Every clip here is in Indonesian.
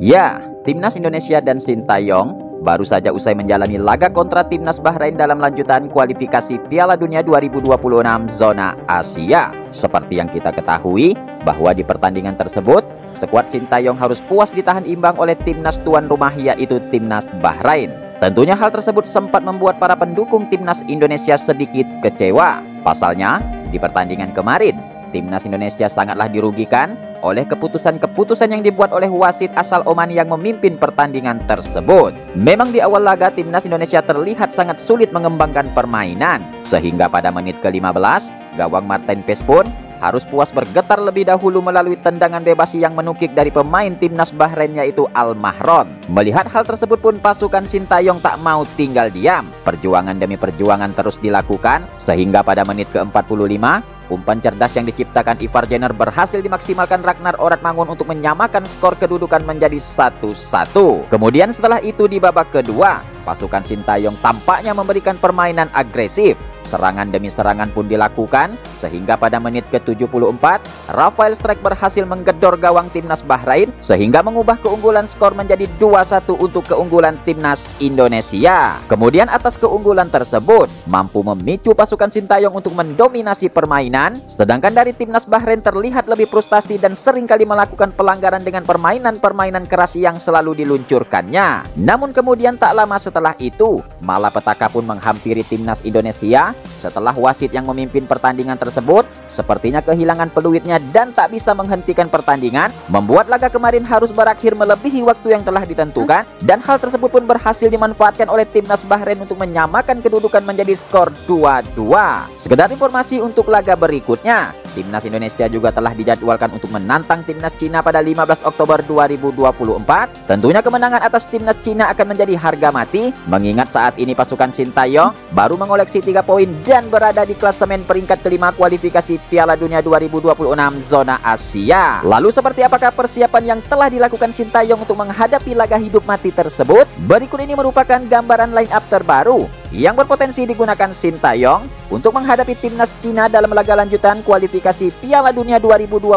Ya, Timnas Indonesia dan Sintayong baru saja usai menjalani laga kontra Timnas Bahrain dalam lanjutan kualifikasi Piala Dunia 2026 zona Asia. Seperti yang kita ketahui, bahwa di pertandingan tersebut, skuad Sintayong harus puas ditahan imbang oleh Timnas tuan rumah, yaitu Timnas Bahrain. Tentunya hal tersebut sempat membuat para pendukung Timnas Indonesia sedikit kecewa. Pasalnya, di pertandingan kemarin, Timnas Indonesia sangatlah dirugikan oleh keputusan-keputusan yang dibuat oleh wasit asal Oman yang memimpin pertandingan tersebut. Memang di awal laga Timnas Indonesia terlihat sangat sulit mengembangkan permainan, sehingga pada menit ke-15, gawang Martin Paes pun harus puas bergetar lebih dahulu melalui tendangan bebas yang menukik dari pemain Timnas Bahrain, yaitu Al Mahron. Melihat hal tersebut pun pasukan Sintayong tak mau tinggal diam. Perjuangan demi perjuangan terus dilakukan, sehingga pada menit ke-45, umpan cerdas yang diciptakan Ivar Jenner berhasil dimaksimalkan Ragnar Oratmangun untuk menyamakan skor kedudukan menjadi 1-1. Kemudian setelah itu di babak kedua, pasukan Sintayong tampaknya memberikan permainan agresif. Serangan demi serangan pun dilakukan, sehingga pada menit ke-74, Rafael Strijk berhasil menggedor gawang Timnas Bahrain, sehingga mengubah keunggulan skor menjadi 2-1 untuk keunggulan Timnas Indonesia. Kemudian atas keunggulan tersebut, mampu memicu pasukan Sintayong untuk mendominasi permainan, sedangkan dari Timnas Bahrain terlihat lebih frustasi dan seringkali melakukan pelanggaran dengan permainan-permainan keras yang selalu diluncurkannya. Namun kemudian tak lama setelah itu, malapetaka pun menghampiri Timnas Indonesia setelah wasit yang memimpin pertandingan tersebut sepertinya kehilangan peluitnya dan tak bisa menghentikan pertandingan, membuat laga kemarin harus berakhir melebihi waktu yang telah ditentukan, dan hal tersebut pun berhasil dimanfaatkan oleh Timnas Bahrain untuk menyamakan kedudukan menjadi skor 2-2. Sekedar informasi untuk laga berikutnya, Timnas Indonesia juga telah dijadwalkan untuk menantang Timnas Cina pada 15 Oktober 2024. Tentunya kemenangan atas Timnas Cina akan menjadi harga mati, mengingat saat ini pasukan Sintayong baru mengoleksi 3 poin dan berada di klasemen peringkat kelima kualifikasi Piala Dunia 2026 zona Asia. Lalu seperti apakah persiapan yang telah dilakukan Sintayong untuk menghadapi laga hidup mati tersebut? Berikut ini merupakan gambaran line up terbaru yang berpotensi digunakan Sintayong untuk menghadapi Timnas Cina dalam laga lanjutan kualifikasi Piala Dunia 2026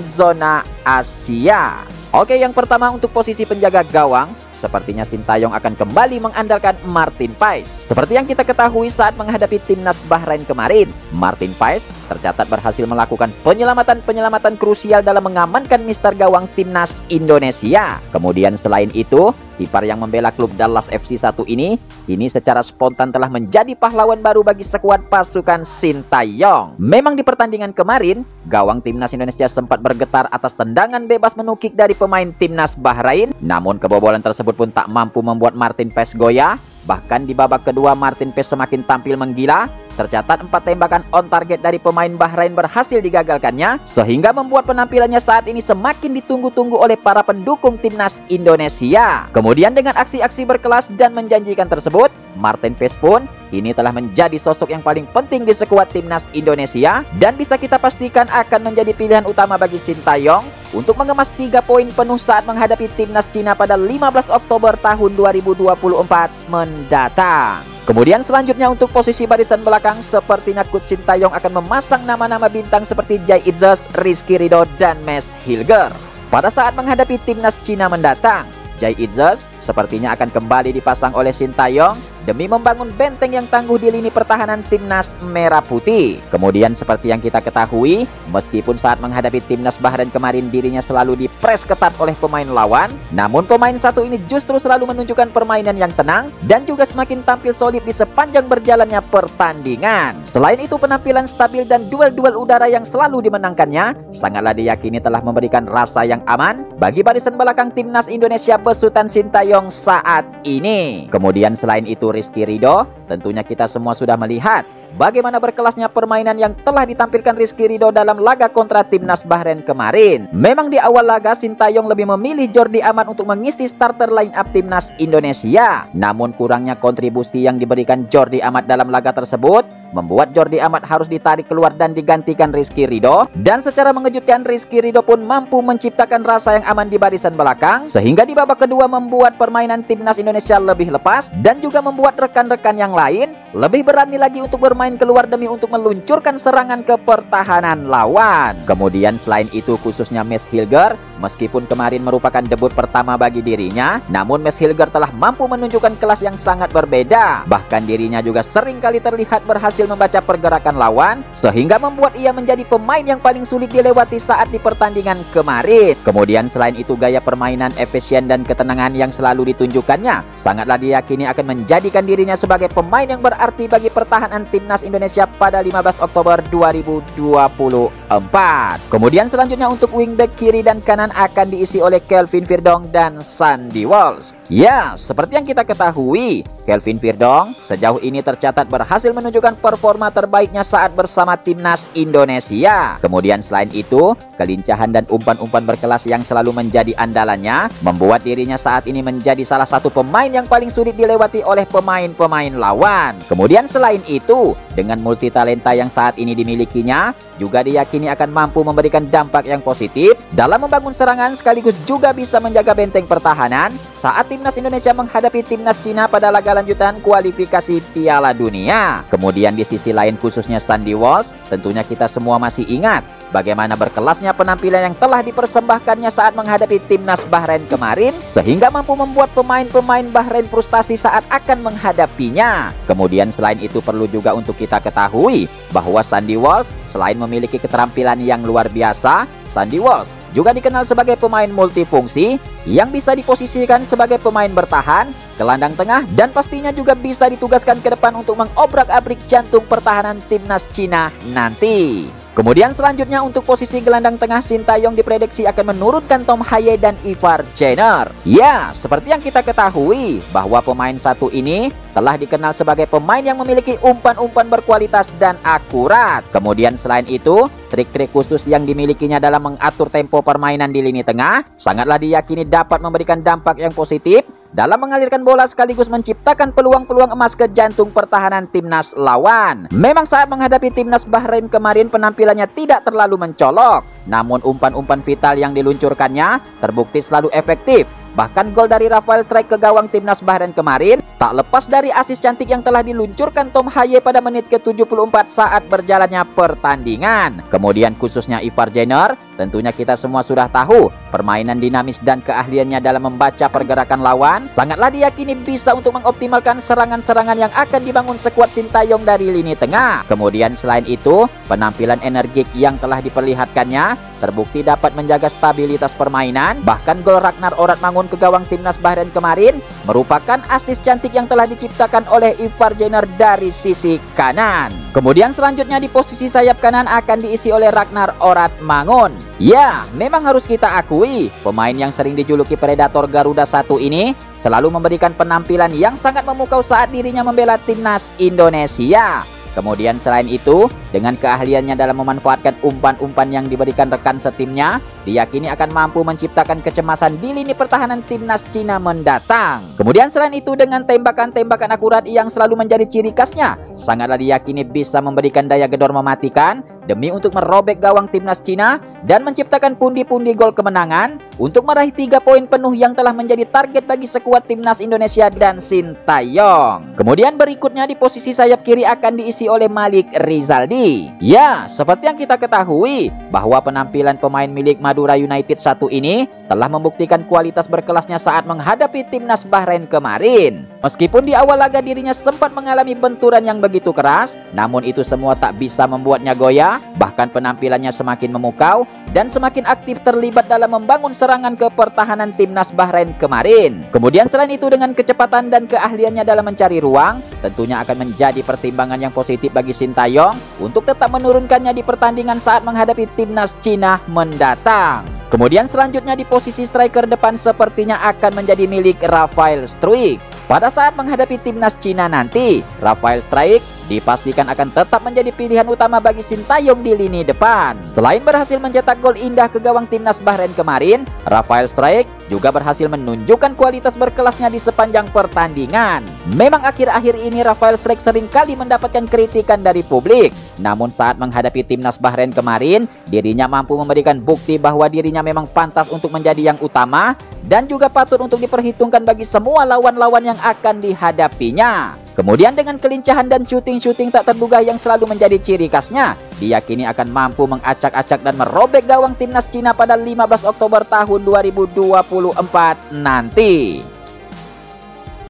zona Asia. Oke, yang pertama untuk posisi penjaga gawang, sepertinya Sintayong akan kembali mengandalkan Martin Paes. Seperti yang kita ketahui saat menghadapi Timnas Bahrain kemarin, Martin Paes tercatat berhasil melakukan penyelamatan-penyelamatan krusial dalam mengamankan mister gawang Timnas Indonesia. Kemudian selain itu, kiper yang membela klub Dallas FC 1 ini secara spontan telah menjadi pahlawan baru bagi skuad pasukan Sintayong. Memang di pertandingan kemarin, gawang Timnas Indonesia sempat bergetar atas tendangan bebas menukik dari pemain Timnas Bahrain, namun kebobolan tersebut pun tak mampu membuat Martin Paes goyah. Bahkan di babak kedua, Martin Paes semakin tampil menggila. Tercatat 4 tembakan on target dari pemain Bahrain berhasil digagalkannya, sehingga membuat penampilannya saat ini semakin ditunggu-tunggu oleh para pendukung Timnas Indonesia. Kemudian dengan aksi-aksi berkelas dan menjanjikan tersebut, Martin Paes pun kini telah menjadi sosok yang paling penting di skuad Timnas Indonesia, dan bisa kita pastikan akan menjadi pilihan utama bagi Sintayong untuk mengemas 3 poin penuh saat menghadapi Timnas Cina pada 15 Oktober tahun 2024 mendatang. Kemudian selanjutnya untuk posisi barisan belakang, sepertinya Coach Sintayong akan memasang nama-nama bintang seperti Jai Itzes, Rizky Ridho, dan Mads Hilger. Pada saat menghadapi Timnas Cina mendatang, Jai Itzes sepertinya akan kembali dipasang oleh Sintayong demi membangun benteng yang tangguh di lini pertahanan Timnas Merah Putih. Kemudian seperti yang kita ketahui, meskipun saat menghadapi Timnas Bahrain kemarin dirinya selalu dipres ketat oleh pemain lawan, namun pemain satu ini justru selalu menunjukkan permainan yang tenang dan juga semakin tampil solid di sepanjang berjalannya pertandingan. Selain itu, penampilan stabil dan duel-duel udara yang selalu dimenangkannya sangatlah diyakini telah memberikan rasa yang aman bagi barisan belakang Timnas Indonesia besutan Sintayong saat ini. Kemudian selain itu Rizky Ridho, tentunya kita semua sudah melihat bagaimana berkelasnya permainan yang telah ditampilkan Rizky Ridho dalam laga kontra Timnas Bahrain kemarin. Memang di awal laga Sintayong lebih memilih Jordi Amat untuk mengisi starter line up Timnas Indonesia. Namun kurangnya kontribusi yang diberikan Jordi Amat dalam laga tersebut membuat Jordi Amat harus ditarik keluar dan digantikan Rizky Ridho. Dan secara mengejutkan, Rizky Ridho pun mampu menciptakan rasa yang aman di barisan belakang, sehingga di babak kedua membuat permainan Timnas Indonesia lebih lepas dan juga membuat rekan-rekan yang lain lebih berani lagi untuk bermain pemain keluar demi untuk meluncurkan serangan ke pertahanan lawan. Kemudian selain itu khususnya Mads Hilger, meskipun kemarin merupakan debut pertama bagi dirinya, namun Mads Hilger telah mampu menunjukkan kelas yang sangat berbeda. Bahkan dirinya juga sering kali terlihat berhasil membaca pergerakan lawan, sehingga membuat ia menjadi pemain yang paling sulit dilewati saat di pertandingan kemarin. Kemudian selain itu gaya permainan efisien dan ketenangan yang selalu ditunjukkannya sangatlah diyakini akan menjadikan dirinya sebagai pemain yang berarti bagi pertahanan timnas Indonesia pada 15 Oktober 2024. Kemudian selanjutnya untuk wingback kiri dan kanan akan diisi oleh Kelvin Verdonk dan Sandy Walsh. Ya, seperti yang kita ketahui, Kelvin Verdonk sejauh ini tercatat berhasil menunjukkan performa terbaiknya saat bersama timnas Indonesia. Kemudian selain itu, kelincahan dan umpan-umpan berkelas yang selalu menjadi andalannya membuat dirinya saat ini menjadi salah satu pemain yang paling sulit dilewati oleh pemain-pemain lawan. Kemudian selain itu, dengan multitalenta yang saat ini dimilikinya, juga diyakini akan mampu memberikan dampak yang positif dalam membangun serangan sekaligus juga bisa menjaga benteng pertahanan saat timnas Indonesia menghadapi timnas Cina pada laga lanjutan kualifikasi Piala Dunia. Kemudian di sisi lain khususnya Sandy Walsh, tentunya kita semua masih ingat bagaimana berkelasnya penampilan yang telah dipersembahkannya saat menghadapi timnas Bahrain kemarin, sehingga mampu membuat pemain-pemain Bahrain frustasi saat akan menghadapinya. Kemudian selain itu perlu juga untuk kita ketahui bahwa Sandy Walsh selain memiliki keterampilan yang luar biasa, Sandy Walsh juga dikenal sebagai pemain multifungsi yang bisa diposisikan sebagai pemain bertahan, gelandang tengah, dan pastinya juga bisa ditugaskan ke depan untuk mengobrak-abrik jantung pertahanan timnas Cina nanti. Kemudian selanjutnya untuk posisi gelandang tengah, Sintayong diprediksi akan menurunkan Tom Hye dan Ivar Jenner. Ya, seperti yang kita ketahui bahwa pemain satu ini telah dikenal sebagai pemain yang memiliki umpan-umpan berkualitas dan akurat. Kemudian selain itu, trik-trik khusus yang dimilikinya dalam mengatur tempo permainan di lini tengah sangatlah diyakini dapat memberikan dampak yang positif dalam mengalirkan bola sekaligus menciptakan peluang-peluang emas ke jantung pertahanan timnas lawan. Memang saat menghadapi timnas Bahrain kemarin penampilannya tidak terlalu mencolok, namun umpan-umpan vital yang diluncurkannya terbukti selalu efektif. Bahkan gol dari Rafael Struijk ke gawang timnas Bahrain kemarin tak lepas dari asis cantik yang telah diluncurkan Tom Hye pada menit ke-74 saat berjalannya pertandingan. Kemudian khususnya Ivar Jenner, tentunya kita semua sudah tahu permainan dinamis dan keahliannya dalam membaca pergerakan lawan sangatlah diyakini bisa untuk mengoptimalkan serangan-serangan yang akan dibangun skuad Sintayong dari lini tengah. Kemudian selain itu, penampilan energik yang telah diperlihatkannya terbukti dapat menjaga stabilitas permainan. Bahkan gol Ragnar Oratmangun ke gawang timnas Bahrain kemarin merupakan asis cantik yang telah diciptakan oleh Ivar Jenner dari sisi kanan. Kemudian selanjutnya di posisi sayap kanan akan diisi oleh Ragnar Oratmangun. Ya, memang harus kita akui pemain yang sering dijuluki Predator Garuda 1 ini selalu memberikan penampilan yang sangat memukau saat dirinya membela timnas Indonesia. Kemudian selain itu, dengan keahliannya dalam memanfaatkan umpan-umpan yang diberikan rekan setimnya, diyakini akan mampu menciptakan kecemasan di lini pertahanan timnas Cina mendatang. Kemudian selain itu, dengan tembakan-tembakan akurat yang selalu menjadi ciri khasnya, sangatlah diyakini bisa memberikan daya gedor mematikan demi untuk merobek gawang timnas Cina dan menciptakan pundi-pundi gol kemenangan untuk meraih 3 poin penuh yang telah menjadi target bagi skuad timnas Indonesia dan Sintayong. Kemudian berikutnya di posisi sayap kiri akan diisi oleh Malik Rizaldi. Ya, seperti yang kita ketahui bahwa penampilan pemain milik Madura United 1 ini telah membuktikan kualitas berkelasnya saat menghadapi timnas Bahrain kemarin. Meskipun di awal laga dirinya sempat mengalami benturan yang begitu keras, namun itu semua tak bisa membuatnya goyah. Bahkan penampilannya semakin memukau dan semakin aktif terlibat dalam membangun serangan ke pertahanan timnas Bahrain kemarin. Kemudian selain itu, dengan kecepatan dan keahliannya dalam mencari ruang, tentunya akan menjadi pertimbangan yang positif bagi Sintayong untuk tetap menurunkannya di pertandingan saat menghadapi timnas Cina mendatang. Kemudian selanjutnya di posisi striker depan sepertinya akan menjadi milik Rafael Struijk. Pada saat menghadapi timnas Cina nanti, Rafael Struijk dipastikan akan tetap menjadi pilihan utama bagi Sintayong di lini depan. Selain berhasil mencetak gol indah ke gawang timnas Bahrain kemarin, Rafael Struijk juga berhasil menunjukkan kualitas berkelasnya di sepanjang pertandingan. Memang akhir-akhir ini Rafael Struijk seringkali mendapatkan kritikan dari publik. Namun saat menghadapi timnas Bahrain kemarin, dirinya mampu memberikan bukti bahwa dirinya memang pantas untuk menjadi yang utama dan juga patut untuk diperhitungkan bagi semua lawan-lawan yang akan dihadapinya. Kemudian dengan kelincahan dan syuting-syuting tak terduga yang selalu menjadi ciri khasnya, diyakini akan mampu mengacak-acak dan merobek gawang timnas Cina pada 15 Oktober tahun 2024 nanti.